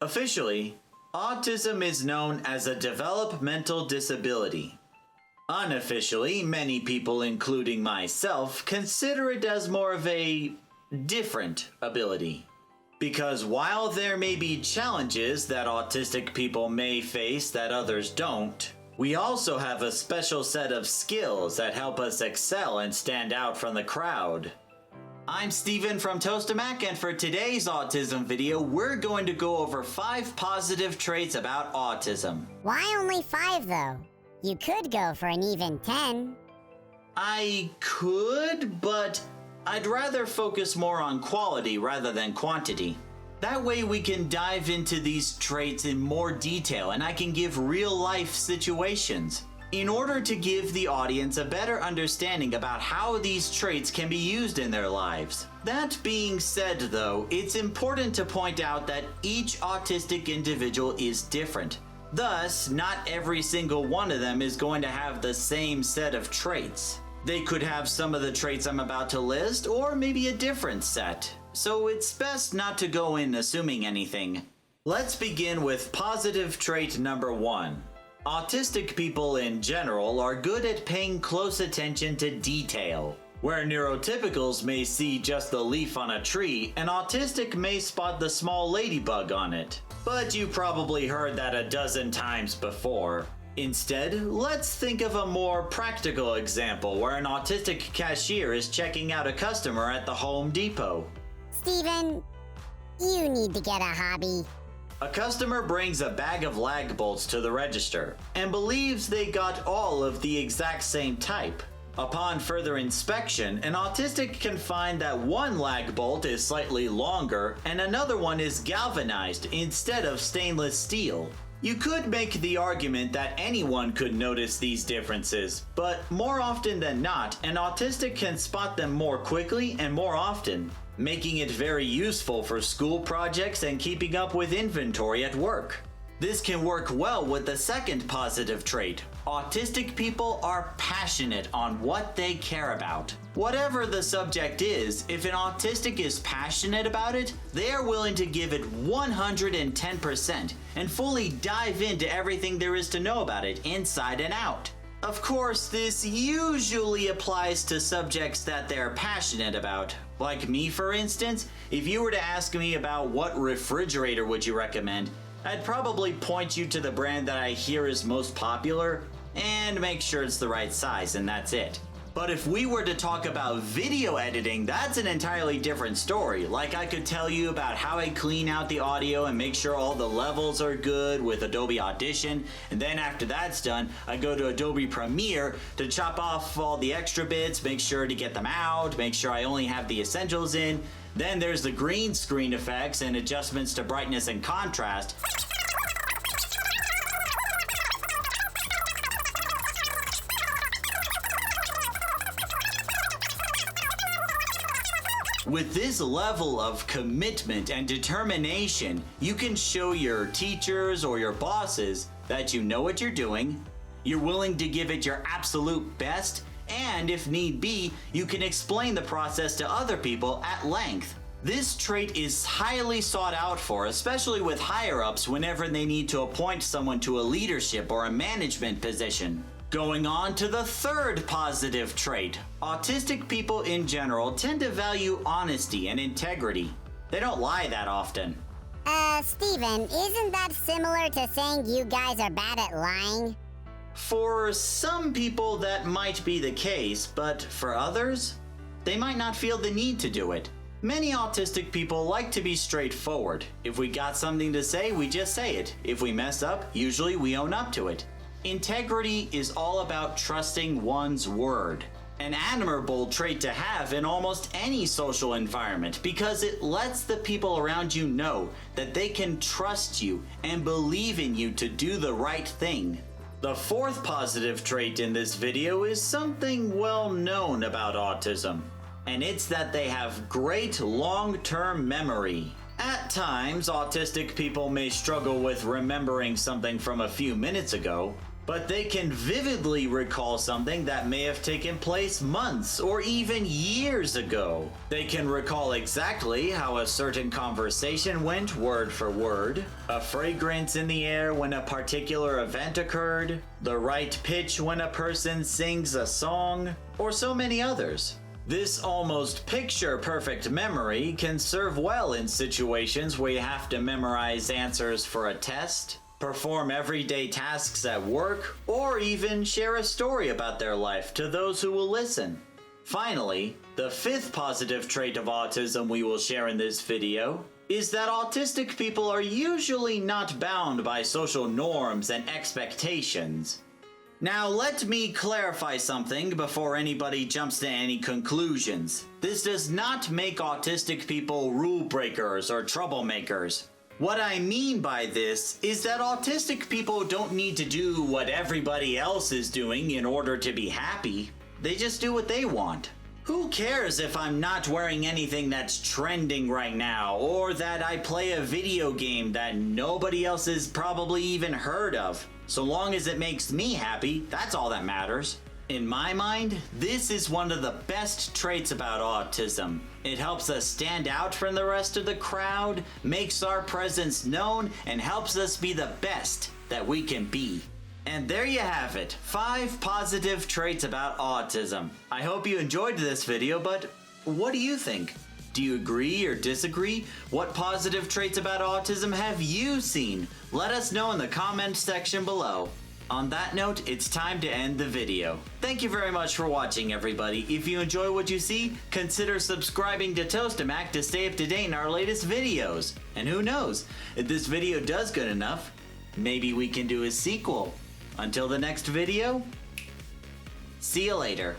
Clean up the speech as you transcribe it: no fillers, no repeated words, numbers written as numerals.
Officially, autism is known as a developmental disability. Unofficially, many people, including myself, consider it as more of a different ability. Because while there may be challenges that autistic people may face that others don't, we also have a special set of skills that help us excel and stand out from the crowd. I'm Steven from Tostemac, and for today's autism video, we're going to go over 5 positive traits about autism. Why only 5 though? You could go for an even 10. I could, but I'd rather focus more on quality rather than quantity. That way we can dive into these traits in more detail and I can give real-life situations in order to give the audience a better understanding about how these traits can be used in their lives. That being said though, it's important to point out that each autistic individual is different. Thus, not every single one of them is going to have the same set of traits. They could have some of the traits I'm about to list, or maybe a different set. So it's best not to go in assuming anything. Let's begin with positive trait number 1. Autistic people in general are good at paying close attention to detail. Where neurotypicals may see just the leaf on a tree, an autistic may spot the small ladybug on it. But you probably heard that a dozen times before. Instead, let's think of a more practical example where an autistic cashier is checking out a customer at the Home Depot. Steven, you need to get a hobby. A customer brings a bag of lag bolts to the register and believes they got all of the exact same type. Upon further inspection, an autistic can find that one lag bolt is slightly longer and another one is galvanized instead of stainless steel. You could make the argument that anyone could notice these differences, but more often than not, an autistic can spot them more quickly and more often, making it very useful for school projects and keeping up with inventory at work. This can work well with the second positive trait. Autistic people are passionate on what they care about. Whatever the subject is, if an autistic is passionate about it, they are willing to give it 110% and fully dive into everything there is to know about it inside and out. Of course, this usually applies to subjects that they're passionate about. Like me, for instance, if you were to ask me about what refrigerator would you recommend, I'd probably point you to the brand that I hear is most popular and make sure it's the right size, and that's it. But if we were to talk about video editing, that's an entirely different story. Like I could tell you about how I clean out the audio and make sure all the levels are good with Adobe Audition, and then after that's done, I go to Adobe Premiere to chop off all the extra bits, make sure to get them out, make sure I only have the essentials in. Then there's the green screen effects and adjustments to brightness and contrast. With this level of commitment and determination, you can show your teachers or your bosses that you know what you're doing, you're willing to give it your absolute best, and if need be, you can explain the process to other people at length. This trait is highly sought out for, especially with higher-ups whenever they need to appoint someone to a leadership or a management position. Going on to the third positive trait. Autistic people in general tend to value honesty and integrity. They don't lie that often. Steven, isn't that similar to saying you guys are bad at lying? For some people that might be the case, but for others, they might not feel the need to do it. Many autistic people like to be straightforward. If we got something to say, we just say it. If we mess up, usually we own up to it. Integrity is all about trusting one's word. An admirable trait to have in almost any social environment because it lets the people around you know that they can trust you and believe in you to do the right thing. The fourth positive trait in this video is something well known about autism, and it's that they have great long-term memory. At times, autistic people may struggle with remembering something from a few minutes ago, but they can vividly recall something that may have taken place months or even years ago. They can recall exactly how a certain conversation went word for word, a fragrance in the air when a particular event occurred, the right pitch when a person sings a song, or so many others. This almost picture-perfect memory can serve well in situations where you have to memorize answers for a test, perform everyday tasks at work, or even share a story about their life to those who will listen. Finally, the fifth positive trait of autism we will share in this video is that autistic people are usually not bound by social norms and expectations. Now, let me clarify something before anybody jumps to any conclusions. This does not make autistic people rule breakers or troublemakers. What I mean by this is that autistic people don't need to do what everybody else is doing in order to be happy. They just do what they want. Who cares if I'm not wearing anything that's trending right now, or that I play a video game that nobody else has probably even heard of? So long as it makes me happy, that's all that matters. In my mind, this is one of the best traits about autism. It helps us stand out from the rest of the crowd, makes our presence known, and helps us be the best that we can be. And there you have it, 5 positive traits about autism. I hope you enjoyed this video, but what do you think? Do you agree or disagree? What positive traits about autism have you seen? Let us know in the comment section below. On that note, it's time to end the video. Thank you very much for watching, everybody. If you enjoy what you see, consider subscribing to Tostemac to stay up to date in our latest videos. And who knows, if this video does good enough, maybe we can do a sequel. Until the next video, see you later.